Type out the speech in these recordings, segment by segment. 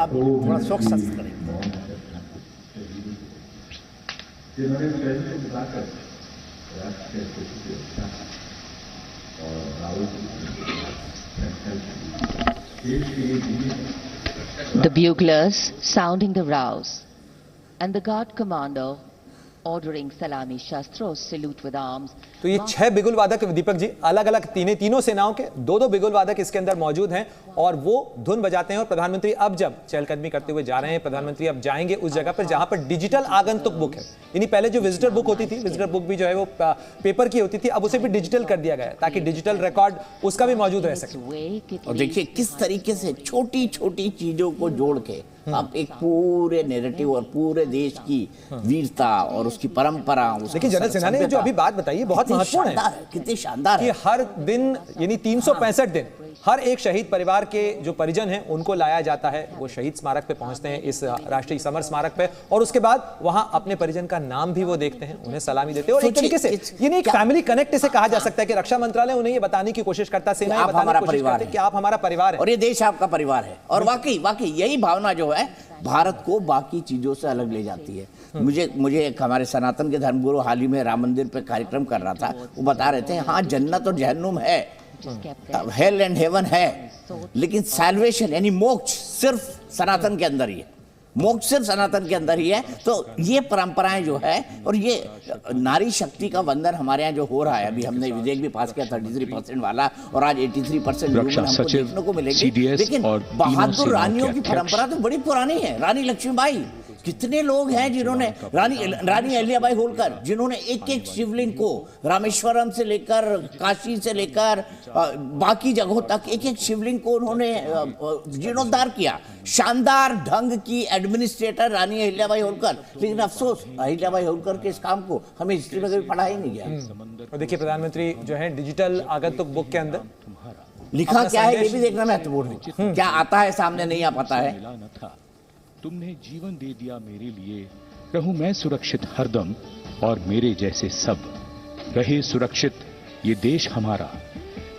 आप थोड़ा शौक शस्त करें। The buglers sounding the rouse, and the guard commander ordering salami shastros salute with arms. तो ये 6 बिगुल वादक दीपक जी अलग अलग तीनों सेनाओं के दो बिगुल वादक इसके अंदर मौजूद हैं और वो धुन बजाते हैं। और प्रधानमंत्री अब जब चहलकदमी करते हुए जा रहे हैं, प्रधानमंत्री अब जाएंगे उस जगह पर जहां पर डिजिटल आगंतुक बुक है। यानी पहले जो विजिटर बुक होती थी, विजिटर बुक भी जो है वो पेपर की होती थी, अब उसे भी डिजिटल कर दिया गया है ताकि डिजिटल रिकॉर्ड उसका भी मौजूद रह सके। और देखिए किस तरीके से छोटी छोटी चीजों को जोड़ के आप एक पूरे नैरेटिव और पूरे देश की वीरता और उसकी परंपरा। देखिए जनरल सिन्हा ने जो अभी बात बताई बहुत महत्वपूर्ण है, कितनी शानदार कि हर दिन यानी 365 दिन हर एक शहीद परिवार के जो परिजन हैं उनको लाया जाता है, वो शहीद स्मारक पे पहुंचते हैं, इस राष्ट्रीय समर स्मारक पे, और उसके बाद वहां अपने परिजन का नाम भी वो देखते हैं, उन्हें सलामी देते हैं। और एक तरीके से ये एक फैमिली कनेक्ट इसे कहा जा सकता है कि रक्षा मंत्रालय उन्हें ये बताने की कोशिश करता है, सेना ये बताने की कोशिश करती है कि आप हमारा परिवार है और ये देश आपका परिवार है। और वाकई यही भावना जो है भारत को बाकी चीजों से अलग ले जाती है। मुझे एक हमारे सनातन के धर्मगुरु हाल ही में राम मंदिर पे कार्यक्रम कर रहा था, वो बता रहे थे हाँ जन्नत और जहन्नुम है, हेल एंड हेवन है, लेकिन सैल्वेशन यानी मोक्ष सिर्फ सनातन के अंदर ही है, मोक्ष सिर्फ सनातन के अंदर ही है। तो ये परंपराएं जो है और ये नारी शक्ति का वंदन हमारे यहाँ जो हो रहा है, अभी हमने विधेयक भी पास किया 33% वाला और आज 83% हमको देखने को मिलेंगे। लेकिन बहादुर रानियों की परंपरा तो बड़ी पुरानी है। रानी लक्ष्मीबाई, कितने लोग हैं जिन्होंने रानी अहिल्याबाई होलकर, जिन्होंने एक एक शिवलिंग को रामेश्वरम से लेकर काशी से लेकर बाकी जगहों तक एक एक शिवलिंग को उन्होंने जीर्णोद्धार किया। शानदार ढंग की एडमिनिस्ट्रेटर रानी अहिल्याबाई होलकर। लेकिन अफसोस अहिल्याबाई होलकर के इस काम को हमें हिस्ट्री में कभी पढ़ा ही नहीं गया। और देखिए प्रधानमंत्री जो है डिजिटल आगंतुक बुक के अंदर लिखा क्या है ये भी देखना महत्वपूर्ण है। क्या आता है सामने, नहीं आ पाता है। तुमने जीवन दे दिया मेरे लिए, रहूं मैं सुरक्षित हरदम और मेरे जैसे सब रहे सुरक्षित ये देश हमारा।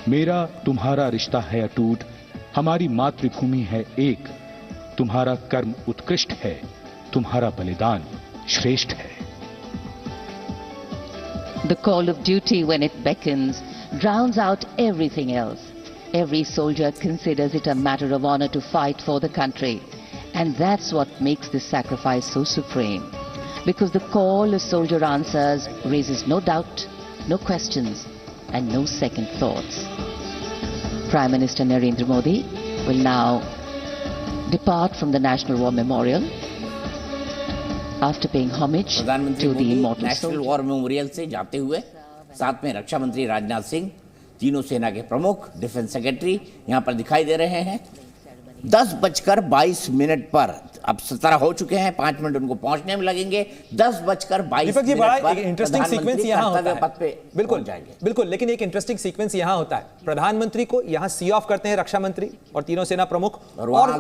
मेरा तुम्हारा रिश्ता है अटूट, हमारी मातृभूमि है एक, तुम्हारा कर्म उत्कृष्ट है, तुम्हारा बलिदान श्रेष्ठ है। The call of duty when it beckons drowns out everything else. Every soldier considers it a matter of honor to fight for the country. And that's what makes this sacrifice so supreme. Because the call a soldier answers raises no doubt, no questions, and no second thoughts. Prime Minister Narendra Modi will now depart from the National War Memorial after paying homage to the immortal national soldier. War memorial से जाते हुए साथ में रक्षा मंत्री राजनाथ सिंह, तीनों सेना के प्रमुख, डिफेंस सेक्रेटरी यहाँ पर दिखाई दे रहे हैं। 10:22 पर, अब 17 हो चुके हैं, 5 मिनट उनको पहुंचने में लगेंगे। 10:22 दीपक जी बड़ा एक इंटरेस्टिंग सीक्वेंस यहाँ होता है। पद पे बिल्कुल बिल्कुल, लेकिन एक इंटरेस्टिंग सीक्वेंस यहाँ होता है। प्रधानमंत्री को यहाँ सी ऑफ करते हैं रक्षा मंत्री और तीनों सेना प्रमुख और वहां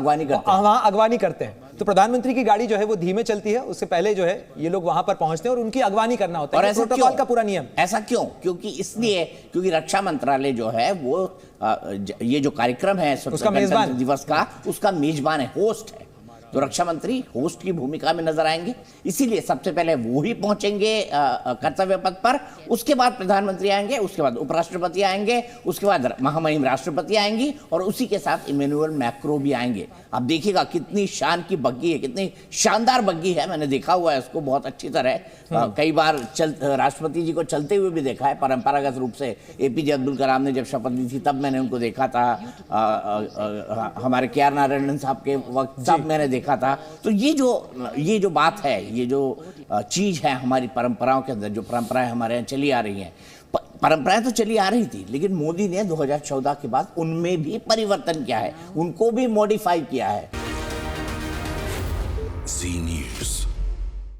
अगवानी करते हैं। तो प्रधानमंत्री की गाड़ी जो है वो धीमे चलती है, उससे पहले जो है ये लोग वहां पर पहुंचते हैं और उनकी अगवानी करना होता है। प्रोटोकॉल का पूरा नियम। ऐसा क्यों? क्योंकि रक्षा मंत्रालय जो है वो ये जो कार्यक्रम है स्वतंत्रता दिवस का, उसका मेजबान है, होस्ट है। तो रक्षा मंत्री होस्ट की भूमिका में नजर आएंगे, इसीलिए सबसे पहले वो ही पहुंचेंगे कर्तव्य पथ पर। उसके बाद प्रधानमंत्री आएंगे, उसके बाद उपराष्ट्रपति आएंगे, उसके बाद महामहिम राष्ट्रपति आएंगी और उसी के साथ इमैनुअल मैक्रो भी आएंगे। अब देखिएगा कितनी शान की बग्गी है, कितनी शानदार बग्गी है। मैंने देखा हुआ है उसको बहुत अच्छी तरह, कई बार राष्ट्रपति जी को चलते हुए भी देखा है परंपरागत रूप से। एपीजे अब्दुल कलाम ने जब शपथ ली थी तब मैंने उनको देखा था, हमारे KR नारायणन साहब के वक्त तब मैंने देखा था। तो ये जो बात है, ये जो चीज है हमारी परंपराओं के अंदर, जो परंपराएं हमारे यहाँ चली आ रही हैं, परंपराएं तो चली आ रही थी, लेकिन मोदी ने 2014 के बाद उनमें भी परिवर्तन किया है, उनको भी मॉडिफाई किया है।